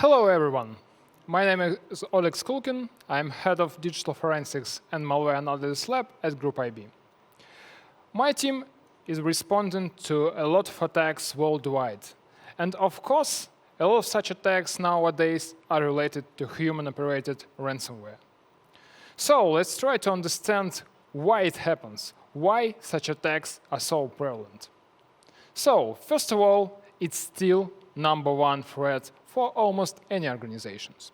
Hello everyone, my name is Oleg Skulkin. I'm head of digital forensics and malware analysis lab at Group IB. My team is responding to a lot of attacks worldwide. And of course, a lot of such attacks nowadays are related to human-operated ransomware. So let's try to understand why it happens, why such attacks are so prevalent. So, first of all, it's still #1 threat for almost any organizations.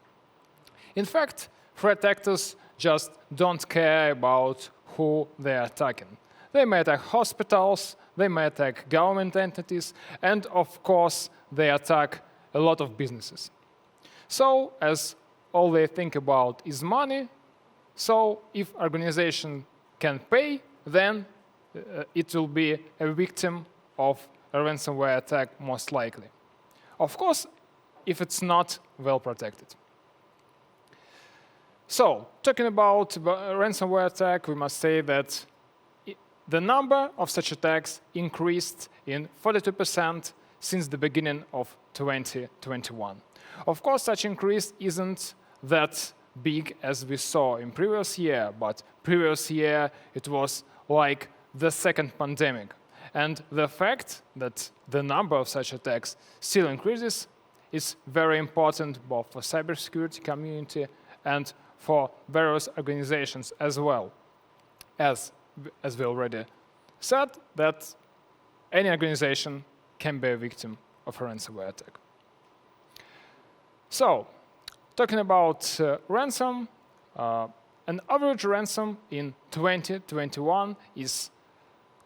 In fact, threat actors just don't care about who they're attacking. They may attack hospitals, they may attack government entities, and of course, they attack a lot of businesses. So, as all they think about is money, so if organization can pay, then it will be a victim of a ransomware attack most likely. Of course, if it's not well protected. So, talking about a ransomware attack, we must say that the number of such attacks increased in 42% since the beginning of 2021. Of course, such increase isn't that big as we saw in previous year, but previous year it was like the second pandemic. And the fact that the number of such attacks still increases is very important both for cybersecurity community and for various organizations as well. As we already said, that any organization can be a victim of a ransomware attack. So, talking about ransom, an average ransom in 2021 is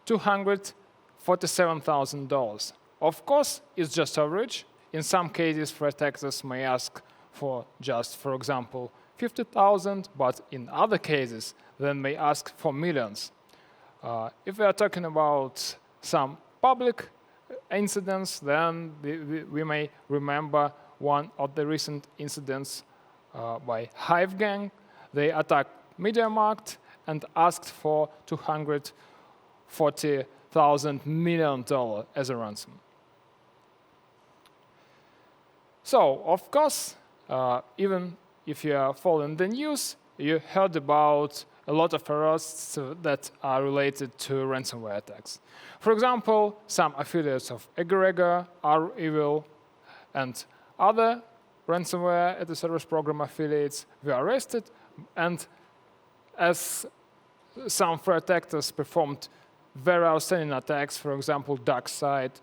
$247,000. Of course, it's just average. In some cases, threat actors may ask for just, for example, 50,000, but in other cases, they may ask for millions. If we are talking about some public incidents, then we may remember one of the recent incidents by Hive Gang. They attacked MediaMarkt and asked for $240,000 million as a ransom. So, of course, even if you are following the news, you heard about a lot of arrests that are related to ransomware attacks. For example, some affiliates of Egregor, R-Evil, and other ransomware as a service program affiliates were arrested, and as some threat actors performed very outstanding attacks, for example, DarkSide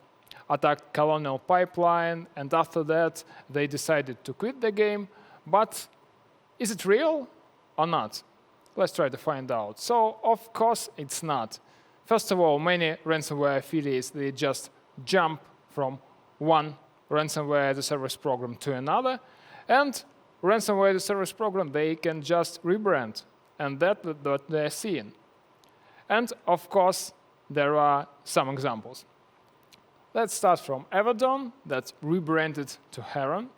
attacked Colonial Pipeline, and after that they decided to quit the game. But is it real or not? Let's try to find out. So, of course, it's not. First of all, many ransomware affiliates, they just jump from one ransomware as a service program to another, and ransomware as a service program, they can just rebrand, and that's what they're seeing. And, of course, there are some examples. Let's start from Everdon, that's rebranded to Heron.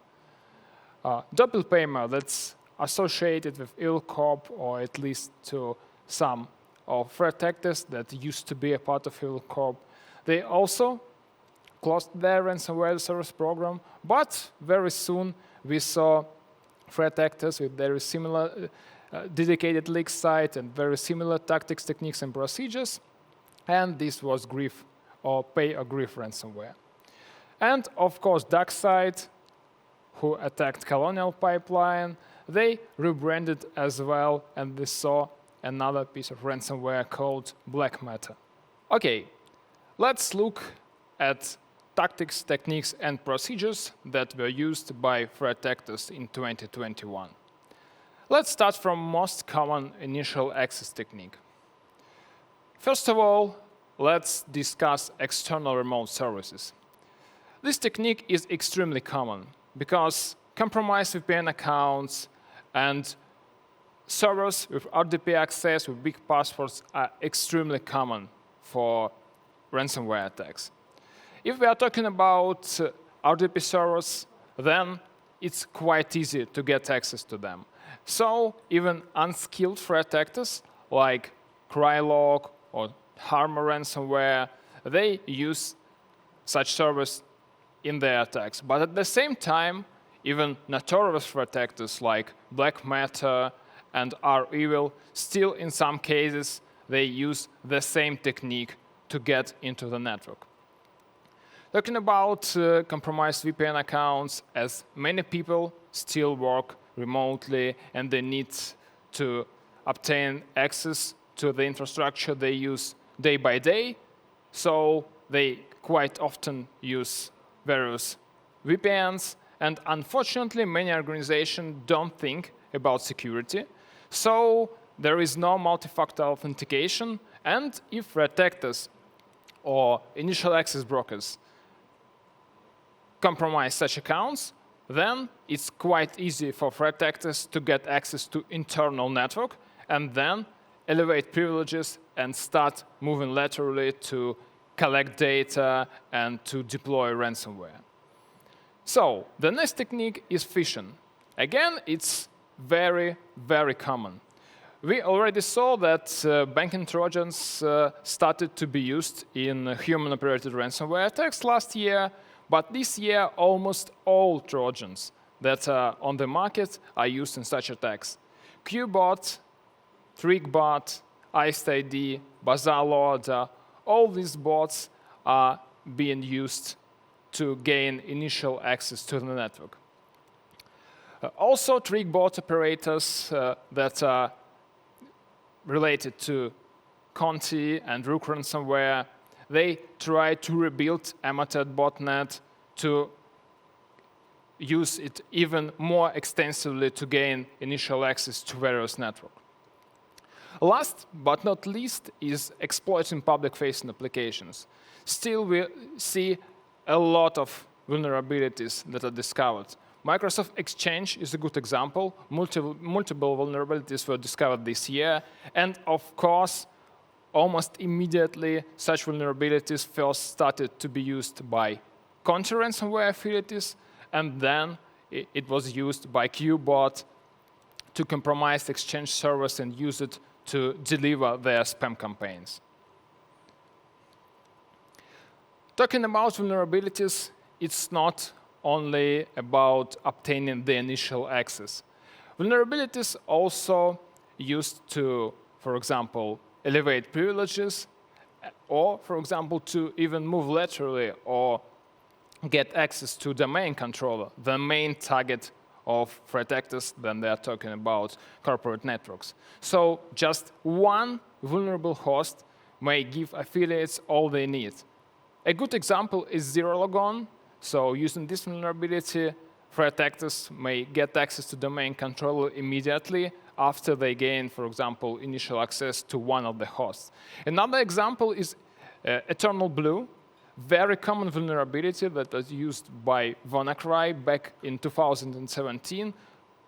Doppelpaymer, that's associated with ILCorp, or at least to some of threat actors that used to be a part of ILCorp. They also closed their ransomware service program, but very soon we saw threat actors with very similar dedicated leak site and very similar tactics, techniques, and procedures. And this was Grief, or Pay or Grief ransomware. And of course, DarkSide, who attacked Colonial Pipeline, they rebranded as well, and we saw another piece of ransomware called Black Matter. Okay, let's look at tactics, techniques, and procedures that were used by threat actors in 2021. Let's start from most common initial access technique. First of all, let's discuss external remote services. This technique is extremely common because compromised VPN accounts and servers with RDP access with big passwords are extremely common for ransomware attacks. If we are talking about RDP servers, then it's quite easy to get access to them. So even unskilled threat actors like Krylog or Harmor ransomware, they use such servers in their attacks. But at the same time, even notorious threat actors like Black Matter and R-Evil, still in some cases they use the same technique to get into the network. Talking about compromised VPN accounts, as many people still work remotely and they need to obtain access to the infrastructure they use day by day, so they quite often use various VPNs, and unfortunately many organizations don't think about security, so there is no multi-factor authentication, and if threat actors or initial access brokers compromise such accounts, then it's quite easy for threat actors to get access to internal network and then elevate privileges and start moving laterally to collect data and to deploy ransomware. So the next technique is phishing. Again, it's very, very common. We already saw that banking Trojans started to be used in human-operated ransomware attacks last year, but this year almost all Trojans that are on the market are used in such attacks. Qbot, TrickBot, IcedID, Bazaar Loader, all these bots are being used to gain initial access to the network. Also, TrickBot operators that are related to Conti and Rook ransomware, they try to rebuild Emotet botnet to use it even more extensively to gain initial access to various networks. Last but not least is exploiting public-facing applications. Still, we see a lot of vulnerabilities that are discovered. Microsoft Exchange is a good example. Multiple vulnerabilities were discovered this year. And of course, almost immediately, such vulnerabilities first started to be used by Conti ransomware affiliates, and then it was used by Qbot to compromise Exchange servers and use it to deliver their spam campaigns. Talking about vulnerabilities, it's not only about obtaining the initial access. Vulnerabilities also used to, for example, elevate privileges, or, for example, to even move laterally or get access to domain controller, the main target of threat actors when they are talking about corporate networks. So just one vulnerable host may give affiliates all they need. A good example is zero-logon. So using this vulnerability, threat actors may get access to domain controller immediately after they gain, for example, initial access to one of the hosts. Another example is Eternal Blue, very common vulnerability that was used by WannaCry back in 2017.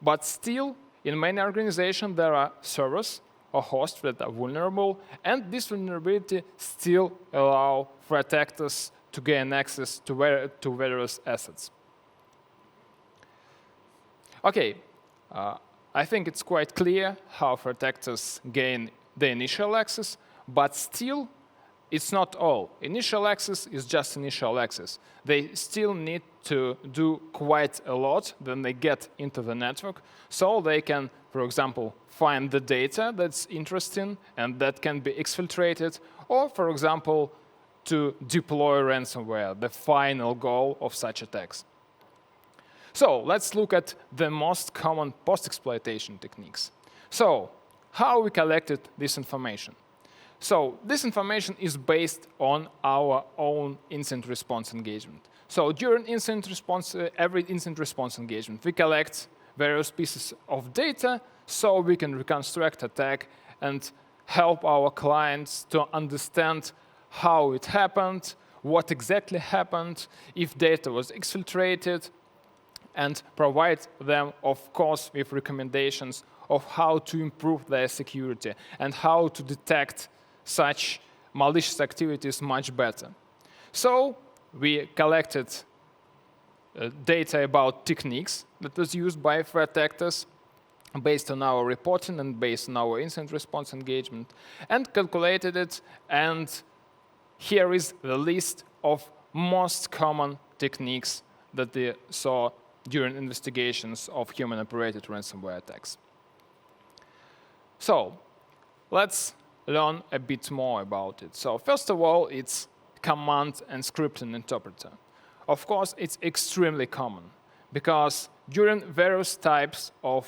But still, in many organizations, there are servers or hosts that are vulnerable, and this vulnerability still allows threat actors to gain access to various assets. Okay, I think it's quite clear how threat actors gain the initial access, but still, it's not all. Initial access is just initial access. They still need to do quite a lot when they get into the network, so they can, for example, find the data that's interesting and that can be exfiltrated, or, for example, to deploy ransomware, the final goal of such attacks. So let's look at the most common post-exploitation techniques. So how we collected this information? So this information is based on our own incident response engagement. So during every incident response engagement, we collect various pieces of data so we can reconstruct attack and help our clients to understand how it happened, what exactly happened, if data was exfiltrated, and provide them, of course, with recommendations of how to improve their security and how to detect such malicious activities much better. So we collected data about techniques that was used by threat actors based on our reporting and based on our incident response engagement, and calculated it, and here is the list of most common techniques that we saw during investigations of human-operated ransomware attacks. So let's learn a bit more about it. So first of all, it's command and scripting interpreter. Of course, it's extremely common because during various types of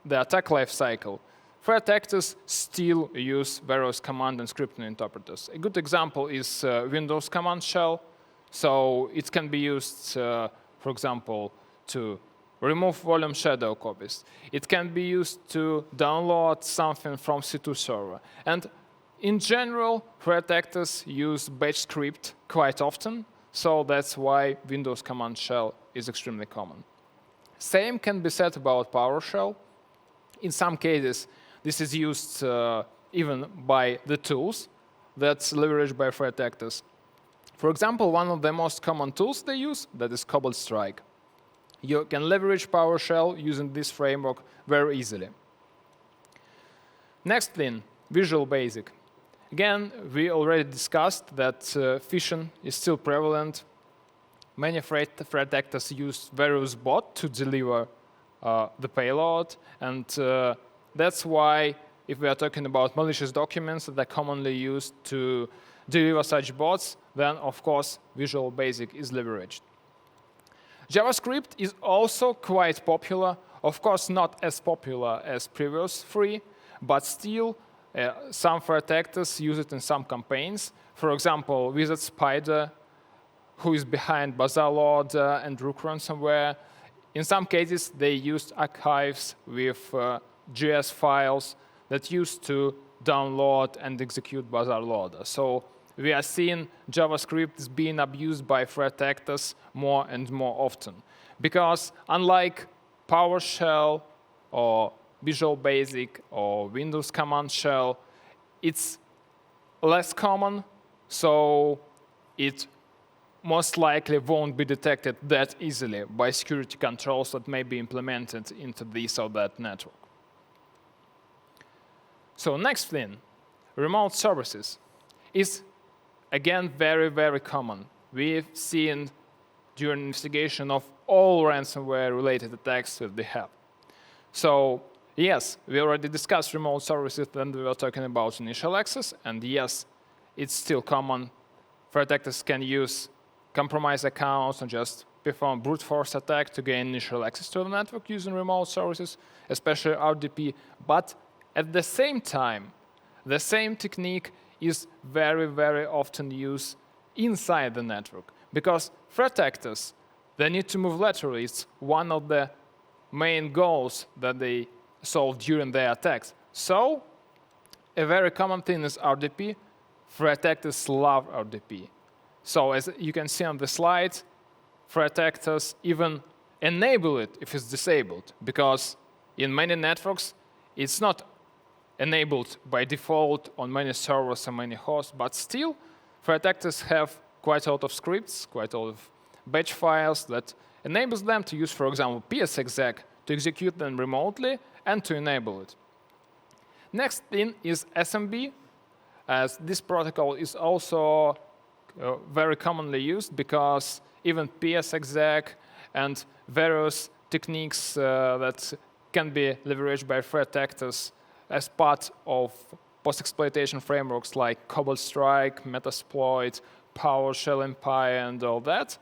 the attack lifecycle, threat actors still use various command and scripting interpreters. A good example is Windows command shell. So it can be used, for example, to remove volume shadow copies. It can be used to download something from C2 server. And in general, threat actors use batch script quite often. So that's why Windows command shell is extremely common. Same can be said about PowerShell. In some cases, this is used even by the tools that's leveraged by threat actors. For example, one of the most common tools they use, that is Cobalt Strike. You can leverage PowerShell using this framework very easily. Next thing, Visual Basic. Again, we already discussed that phishing is still prevalent. Many threat actors use various bots to deliver the payload, and that's why if we are talking about malicious documents that are commonly used to deliver such bots, then of course Visual Basic is leveraged. JavaScript is also quite popular, of course not as popular as previous three, but still some threat actors use it in some campaigns. For example, Wizard Spider, who is behind Bazaar Loader and Rook ransomware. In some cases, they used archives with JS files that used to download and execute Bazaar Loader. So we are seeing JavaScript is being abused by threat actors more and more often. Because unlike PowerShell or Visual Basic or Windows command shell, it's less common, so it most likely won't be detected that easily by security controls that may be implemented into this or that network. So next thing, remote services is again very, very common. We've seen during investigation of all ransomware-related attacks that they have. So yes, we already discussed remote services when we were talking about initial access, and yes, it's still common. Threat actors can use compromised accounts and just perform brute force attack to gain initial access to the network using remote services, especially RDP. But at the same time, the same technique is very, very often used inside the network. Because threat actors, they need to move laterally. It's one of the main goals that they solve during their attacks. So a very common thing is RDP. Threat actors love RDP. So as you can see on the slide, threat actors even enable it if it's disabled, because in many networks, it's not enabled by default on many servers and many hosts, but still, threat actors have quite a lot of scripts, quite a lot of batch files that enables them to use, for example, PSExec to execute them remotely and to enable it. Next thing is SMB, as this protocol is also very commonly used because even PSExec and various techniques that can be leveraged by threat actors as part of post-exploitation frameworks like Cobalt Strike, Metasploit, PowerShell Empire, and all that,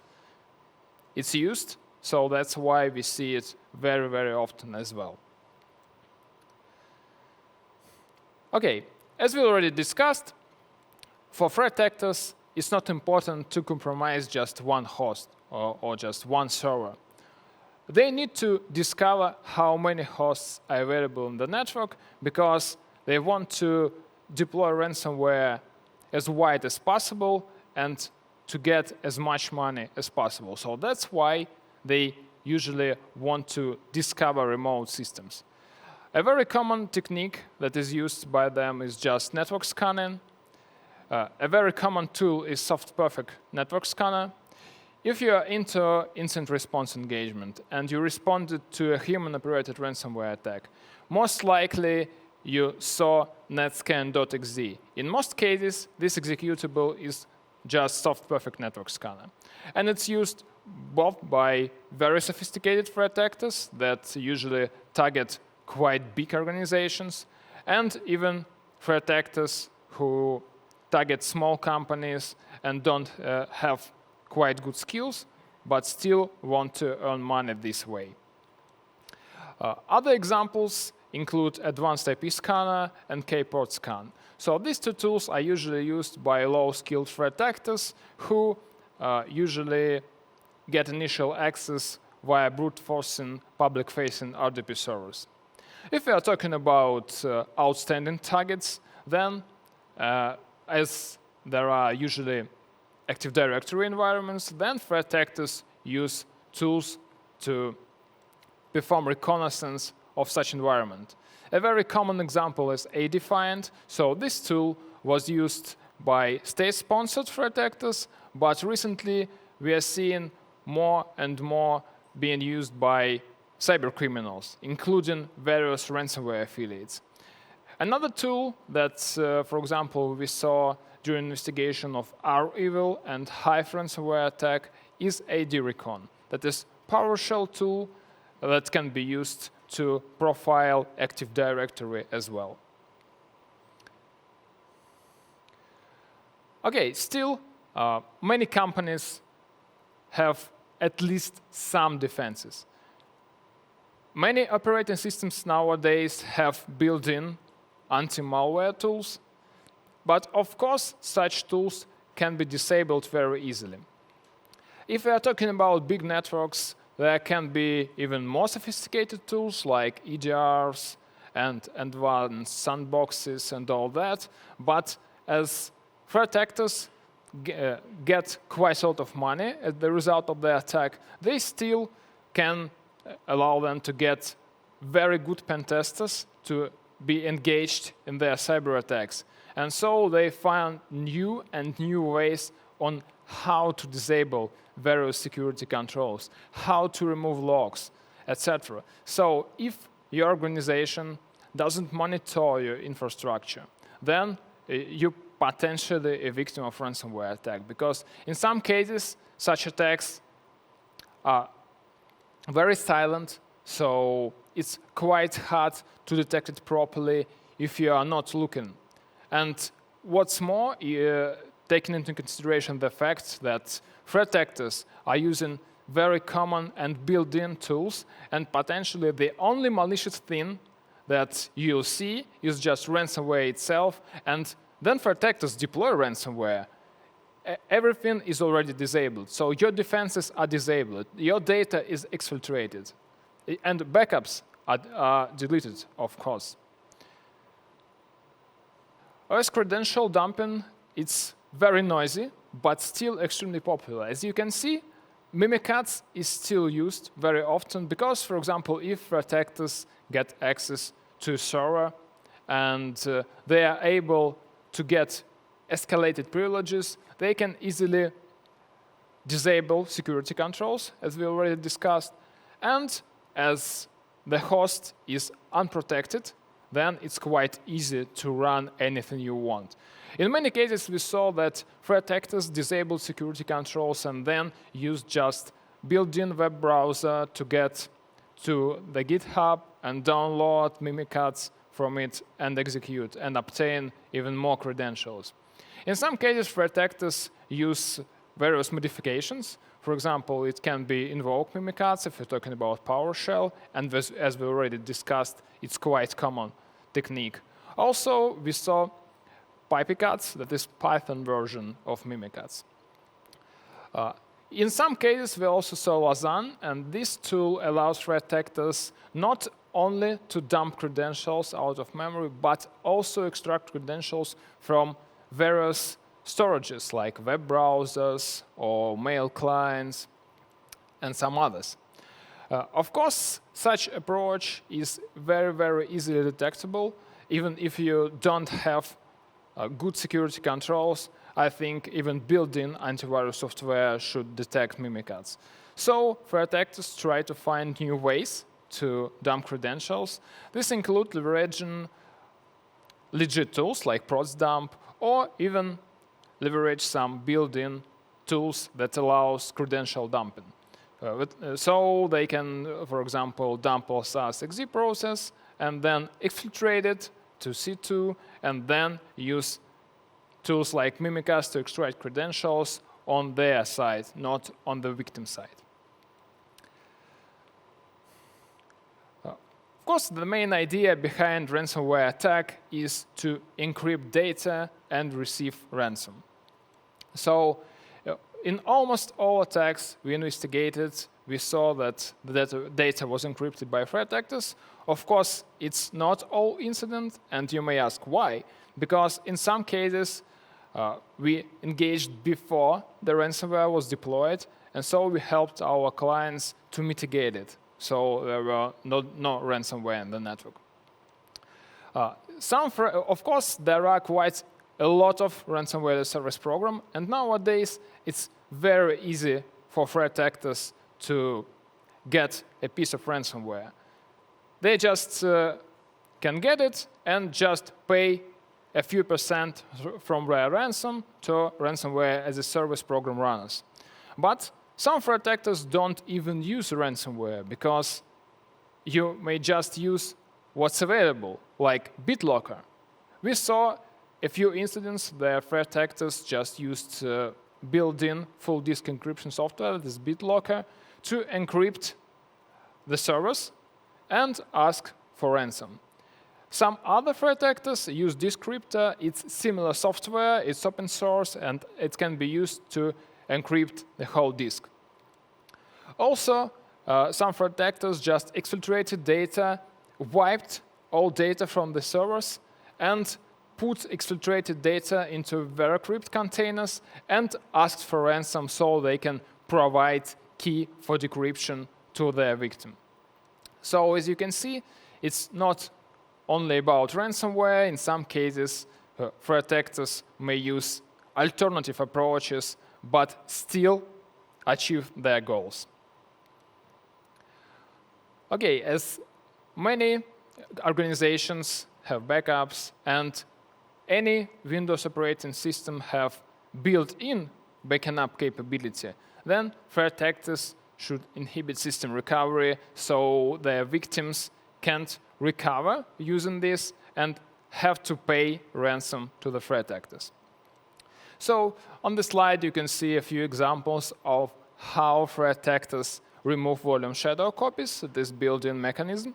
it's used. So that's why we see it very, very often as well. OK, as we already discussed, for threat actors, it's not important to compromise just one host or just one server. They need to discover how many hosts are available in the network because they want to deploy ransomware as wide as possible and to get as much money as possible. So that's why they usually want to discover remote systems. A very common technique that is used by them is just network scanning. A very common tool is SoftPerfect Network Scanner. If you are into incident response engagement and you responded to a human-operated ransomware attack, most likely you saw netscan.exe. In most cases, this executable is just SoftPerfect Network Scanner. And it's used both by very sophisticated threat actors that usually target quite big organizations, and even threat actors who target small companies and don't have quite good skills, but still want to earn money this way. Other examples include advanced IP scanner and K-port scan. So these two tools are usually used by low-skilled threat actors who usually get initial access via brute forcing public-facing RDP servers. If we are talking about outstanding targets, then as there are usually Active Directory environments, then threat actors use tools to perform reconnaissance of such environment. A very common example is ADFIR. So this tool was used by state-sponsored threat actors, but recently we are seeing more and more being used by cybercriminals, including various ransomware affiliates. Another tool that, for example, we saw during investigation of R-Evil and Hive ransomware attack is AD-Recon. That is PowerShell tool that can be used to profile Active Directory as well. Okay, still, many companies have at least some defenses. Many operating systems nowadays have built-in anti-malware tools, but of course, such tools can be disabled very easily. If we are talking about big networks, there can be even more sophisticated tools like EDRs and advanced sandboxes and all that, but as threat actors get quite a lot of money as the result of the attack, they still can allow them to get very good pen testers to be engaged in their cyber attacks. And so they find new and new ways on how to disable various security controls, how to remove logs, etc. So if your organization doesn't monitor your infrastructure, then you potentially a victim of ransomware attack, because in some cases such attacks are very silent, so it's quite hard to detect it properly if you are not looking. And what's more, taking into consideration the fact that threat actors are using very common and built-in tools, and potentially the only malicious thing that you'll see is just ransomware itself, and then threat actors deploy ransomware. Everything is already disabled, so your defenses are disabled, your data is exfiltrated, and backups are deleted, of course. OS credential dumping, it's very noisy, but still extremely popular. As you can see, Mimikatz is still used very often because, for example, if threat actors get access to a server and they are able to get escalated privileges, they can easily disable security controls, as we already discussed. And as the host is unprotected, then it's quite easy to run anything you want. In many cases, we saw that threat actors disabled security controls and then used just built-in web browser to get to the GitHub and download Mimikatz from it and execute and obtain even more credentials. In some cases, threat actors use various modifications. For example, it can be invoke Mimikatz if you're talking about PowerShell, and as we already discussed, it's quite common technique. Also, we saw Pipikatz, that is Python version of Mimikatz. In some cases, we also saw Lazan, and this tool allows threat actors not only to dump credentials out of memory, but also extract credentials from various storages like web browsers or mail clients and some others. Of course, such approach is very, very easily detectable. Even if you don't have good security controls, I think even built-in antivirus software should detect Mimikatz. So threat actors try to find new ways to dump credentials. This includes leveraging legit tools like protsdump, or even leverage some built-in tools that allows credential dumping. So they can, for example, dump all SAS.exe process and then exfiltrate it to C2 and then use tools like Mimikatz to extract credentials on their side, not on the victim side. Of course, the main idea behind ransomware attack is to encrypt data and receive ransom. So in almost all attacks we investigated, we saw that the data was encrypted by threat actors. Of course, it's not all incidents, and you may ask why. Because in some cases, we engaged before the ransomware was deployed, and so we helped our clients to mitigate it. So there were no ransomware in the network. Of course, there are quite a lot of ransomware service programs, and nowadays it's very easy for threat actors to get a piece of ransomware. They just can get it and just pay a few percent from their ransom to ransomware as a service program runners. But some threat actors don't even use ransomware because you may just use what's available, like BitLocker. We saw a few incidents where threat actors just used built-in full disk encryption software, this BitLocker, to encrypt the servers and ask for ransom. Some other threat actors use Descriptor. It's similar software, it's open source, and it can be used to encrypt the whole disk. Also, some threat actors just exfiltrated data, wiped all data from the servers, and put exfiltrated data into VeraCrypt containers and asked for ransom so they can provide key for decryption to their victim. So as you can see, it's not only about ransomware. In some cases, threat actors may use alternative approaches, but still achieve their goals. Okay, as many organizations have backups and any Windows operating system have built-in backing up capability, then threat actors should inhibit system recovery so their victims can't recover using this and have to pay ransom to the threat actors. So on the slide you can see a few examples of how threat actors remove volume shadow copies, this built-in mechanism.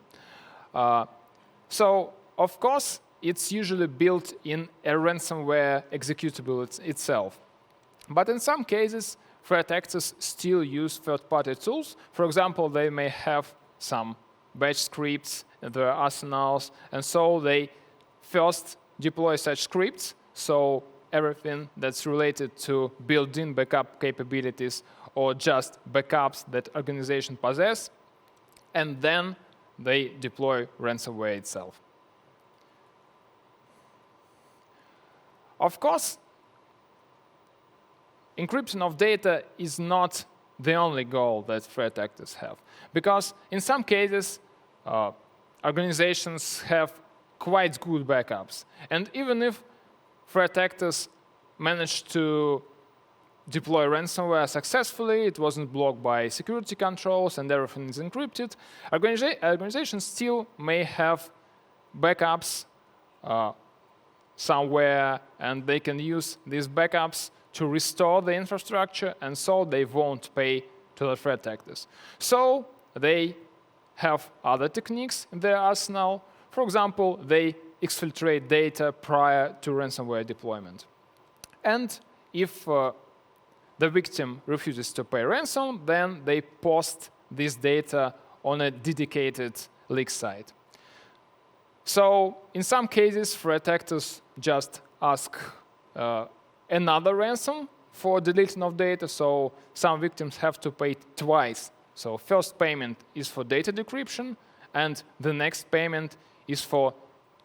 So of course it's usually built in a ransomware executable itself. But in some cases, threat actors still use third-party tools. For example, they may have some batch scripts in their arsenals, and so they first deploy such scripts, so everything that's related to built-in backup capabilities or just backups that organizations possess, and then they deploy ransomware itself. Of course, encryption of data is not the only goal that threat actors have, because in some cases, organizations have quite good backups. And even if threat actors managed to deploy ransomware successfully, it wasn't blocked by security controls, and everything is encrypted, organizations still may have backups somewhere, and they can use these backups to restore the infrastructure, and so they won't pay to the threat actors. So they have other techniques in their arsenal. For example, they exfiltrate data prior to ransomware deployment. And if the victim refuses to pay ransom, then they post this data on a dedicated leak site. So in some cases, threat actors just ask another ransom for deletion of data, so some victims have to pay twice. So first payment is for data decryption, and the next payment is for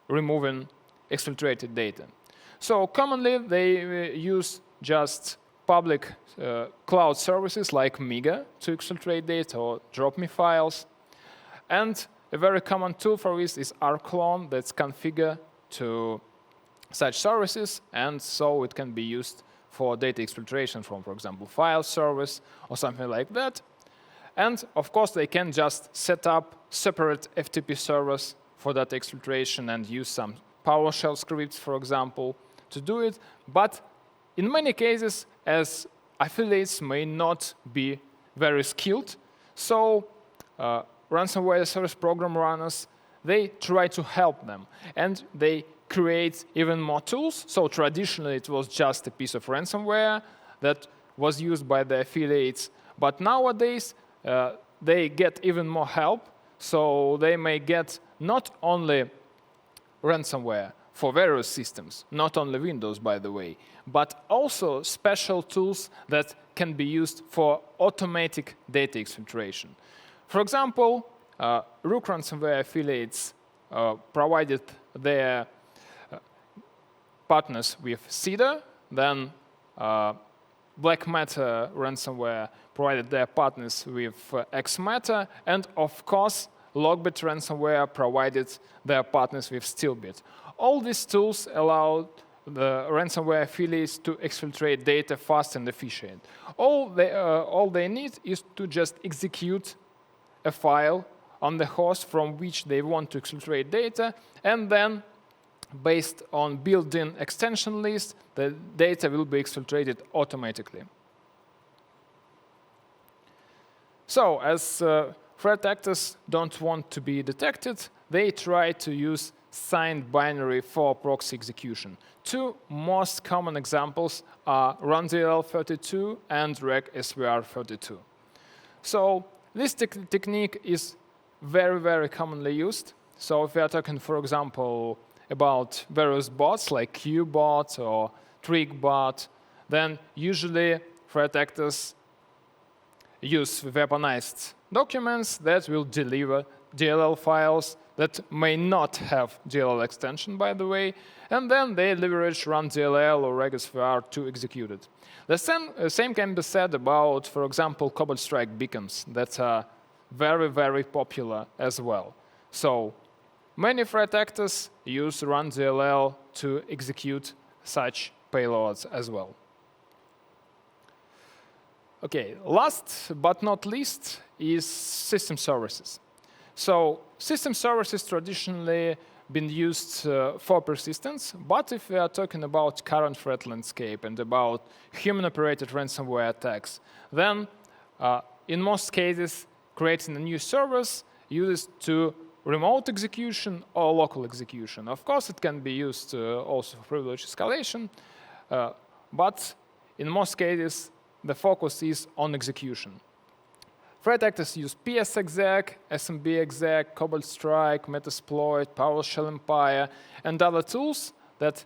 removing exfiltrated data. So commonly, they use just public cloud services like Mega to exfiltrate data or DropMe files. And a very common tool for this is rclone that's configured to such services, and so it can be used for data exfiltration from, for example, file service or something like that. And of course, they can just set up separate FTP servers for data exfiltration and use some PowerShell scripts, for example, to do it. But in many cases, as affiliates may not be very skilled, so ransomware service program runners, they try to help them. And they create even more tools. So traditionally, it was just a piece of ransomware that was used by the affiliates. But nowadays, they get even more help. So they may get not only ransomware for various systems, not only Windows, by the way, but also special tools that can be used for automatic data exfiltration. For example, Rook ransomware affiliates provided their partners with CEDAR, then Black Matter ransomware provided their partners with XMatter, and of course, Logbit ransomware provided their partners with Steelbit. All these tools allow the ransomware affiliates to exfiltrate data fast and efficient. All they need is to just execute a file on the host from which they want to exfiltrate data, and then based on built-in extension list, the data will be exfiltrated automatically. So, as threat actors don't want to be detected, they try to use signed binary for proxy execution. Two most common examples are RunDLL32 and RegSVR32. So this technique is very, very commonly used. So if we are talking, for example, about various bots like QBot or TrickBot, then usually threat actors use weaponized documents that will deliver DLL files that may not have DLL extension, by the way, and then they leverage RunDLL or RegSVR to execute it. The same can be said about, for example, Cobalt Strike beacons that are very, very popular as well. So many threat actors use RunDLL to execute such payloads as well. Okay, last but not least is system services. So system services traditionally been used for persistence, but if we are talking about current threat landscape and about human-operated ransomware attacks, then in most cases, creating a new service uses to remote execution or local execution. Of course, it can be used also for privilege escalation, but in most cases, the focus is on execution. Threat actors use PSExec, SMBExec, Cobalt Strike, Metasploit, PowerShell Empire, and other tools that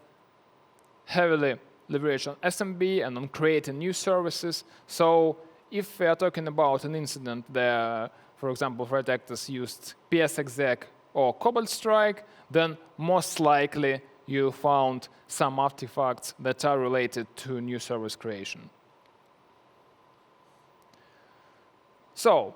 heavily leverage on SMB and on creating new services. So if we are talking about an incident there, for example, threat actors used PSExec or Cobalt Strike, then most likely you found some artifacts that are related to new service creation. So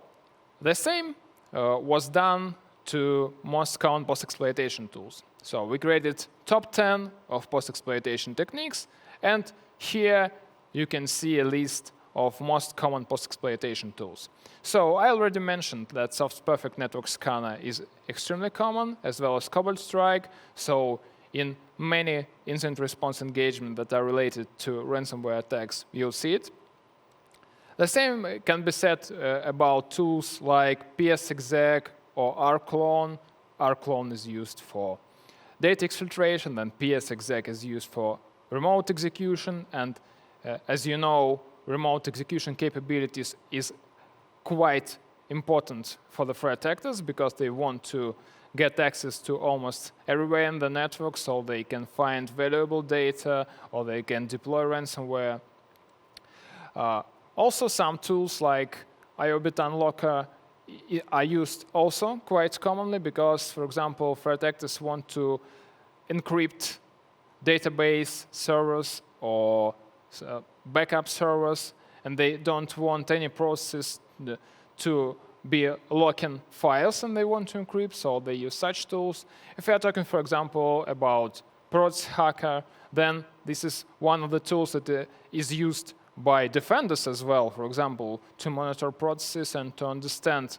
the same was done to most common post-exploitation tools. So we created top 10 of post-exploitation techniques, and here you can see a list of most common post-exploitation tools. So I already mentioned that Soft's Perfect Network Scanner is extremely common, as well as Cobalt Strike. So in many incident response engagements that are related to ransomware attacks, you'll see it. The same can be said about tools like PSExec or rclone. rclone is used for data exfiltration, then PSExec is used for remote execution. And as you know, remote execution capabilities is quite important for the threat actors because they want to get access to almost everywhere in the network so they can find valuable data or they can deploy ransomware. Also, some tools like IOBit Unlocker are used also quite commonly because, for example, threat actors want to encrypt database servers or backup servers, and they don't want any process to be locking files, and they want to encrypt, so they use such tools. If we are talking, for example, about Proxy Hacker, then this is one of the tools that is used by defenders as well, for example, to monitor processes and to understand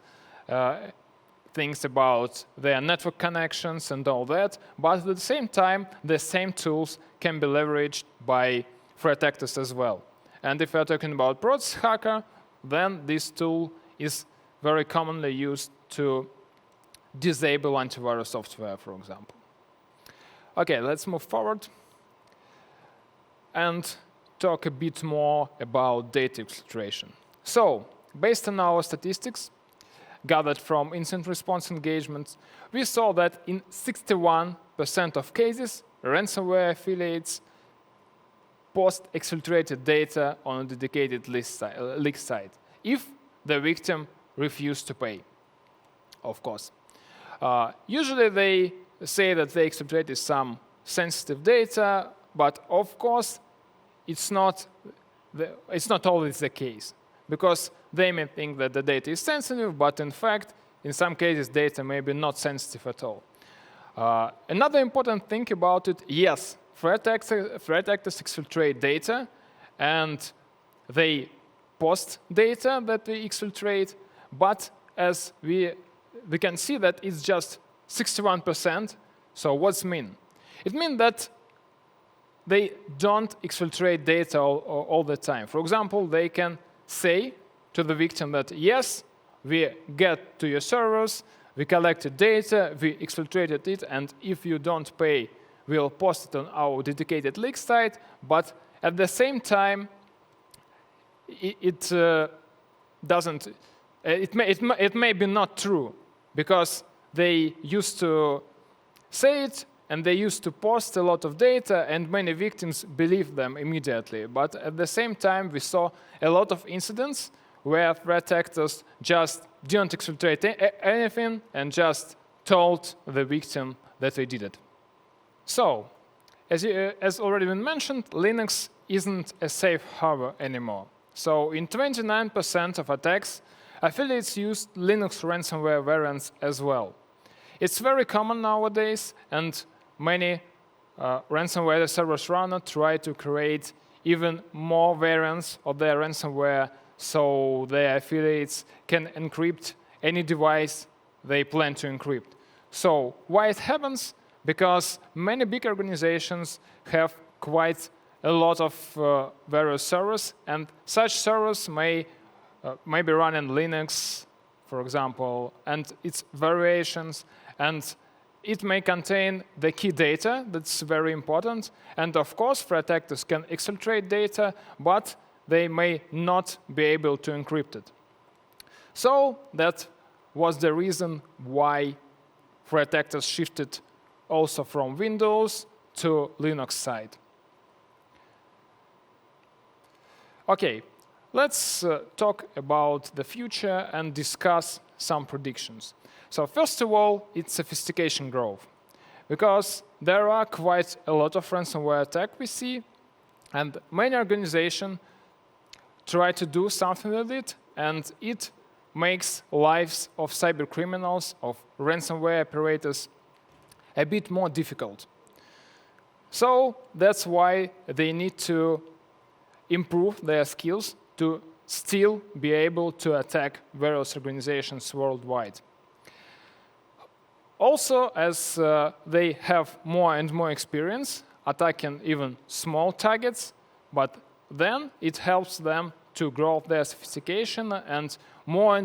things about their network connections and all that. But at the same time, the same tools can be leveraged by threat actors as well. And if we're talking about process hacker, then this tool is very commonly used to disable antivirus software, for example. Okay, let's move forward and talk a bit more about data exfiltration. So, based on our statistics gathered from incident response engagements, we saw that in 61% of cases, ransomware affiliates post exfiltrated data on a dedicated leak site if the victim refused to pay, of course. Usually they say that they exfiltrated some sensitive data, but of course it's not always the case, because they may think that the data is sensitive, but in fact, in some cases, data may be not sensitive at all. Another important thing about it, yes, threat actors exfiltrate data, and they post data that they exfiltrate, but as we can see that it's just 61%. So what's mean? It means that they don't exfiltrate data all the time. For example, they can say to the victim that, yes, we get to your servers, we collected data, we exfiltrated it, and if you don't pay, we'll post it on our dedicated leak site. But at the same time, it may be not true, because they used to say it and they used to post a lot of data, and many victims believed them immediately. But at the same time, we saw a lot of incidents where threat actors just didn't exfiltrate anything and just told the victim that they did it. So, as already been mentioned, Linux isn't a safe harbor anymore. So in 29% of attacks, affiliates used Linux ransomware variants as well. It's very common nowadays, and many ransomware service runners try to create even more variants of their ransomware so their affiliates can encrypt any device they plan to encrypt. So why it happens? Because many big organizations have quite a lot of various servers, and such servers may be running Linux, for example, and its variations, and it may contain the key data that's very important. And of course, threat actors can exfiltrate data, but they may not be able to encrypt it. So that was the reason why threat actors shifted also from Windows to Linux side. Okay, let's talk about the future and discuss some predictions. So first of all, it's sophistication growth, because there are quite a lot of ransomware attacks we see, and many organizations try to do something with it, and it makes lives of cyber criminals, of ransomware operators, a bit more difficult. So that's why they need to improve their skills to still be able to attack various organizations worldwide. Also, as they have more and more experience attacking even small targets, but then it helps them to grow their sophistication, and more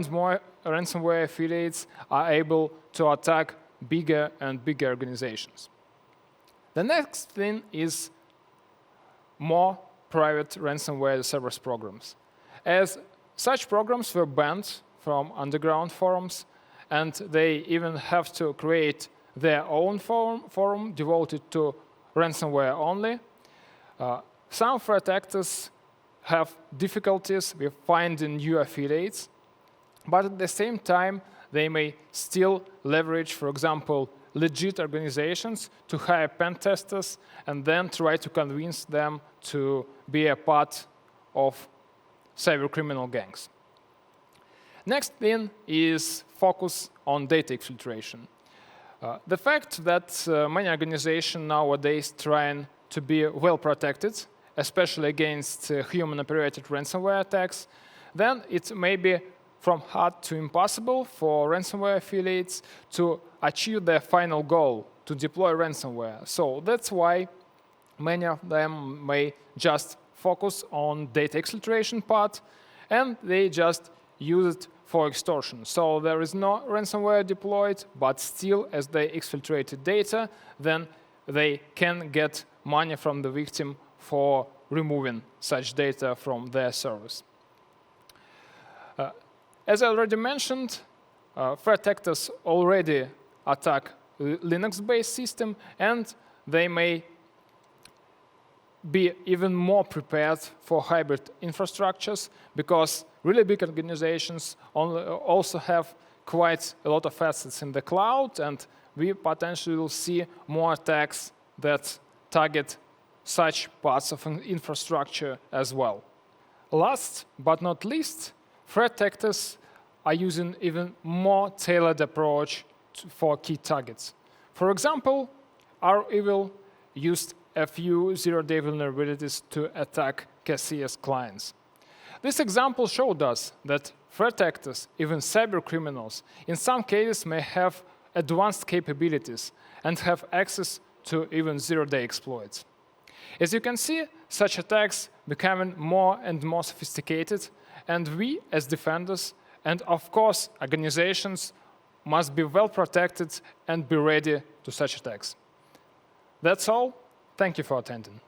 ransomware affiliates are able to attack bigger and bigger organizations. The next thing is more private ransomware service programs, as such programs were banned from underground forums, and they even have to create their own forum devoted to ransomware only. Some threat actors have difficulties with finding new affiliates, but at the same time, they may still leverage, for example, legit organizations to hire pen testers and then try to convince them to be a part of cyber criminal gangs. Next thing is focus on data exfiltration. The fact that many organizations nowadays trying to be well protected especially against human-operated ransomware attacks, then it may be from hard to impossible for ransomware affiliates to achieve their final goal, to deploy ransomware. So that's why many of them may just focus on data exfiltration part, and they just use it for extortion. So there is no ransomware deployed, but still, as they exfiltrated data, then they can get money from the victim for removing such data from their service. As I already mentioned, threat actors already attack Linux-based system, and they may be even more prepared for hybrid infrastructures, because really big organizations also have quite a lot of assets in the cloud, and we potentially will see more attacks that target such parts of an infrastructure as well. Last but not least, threat actors are using even more tailored approach for key targets. For example, REvil used a few zero-day vulnerabilities to attack KCS clients. This example showed us that threat actors, even cybercriminals, in some cases may have advanced capabilities and have access to even zero-day exploits. As you can see, such attacks becoming more and more sophisticated, and we, as defenders, and of course organizations, must be well protected and be ready to such attacks. That's all. Thank you for attending.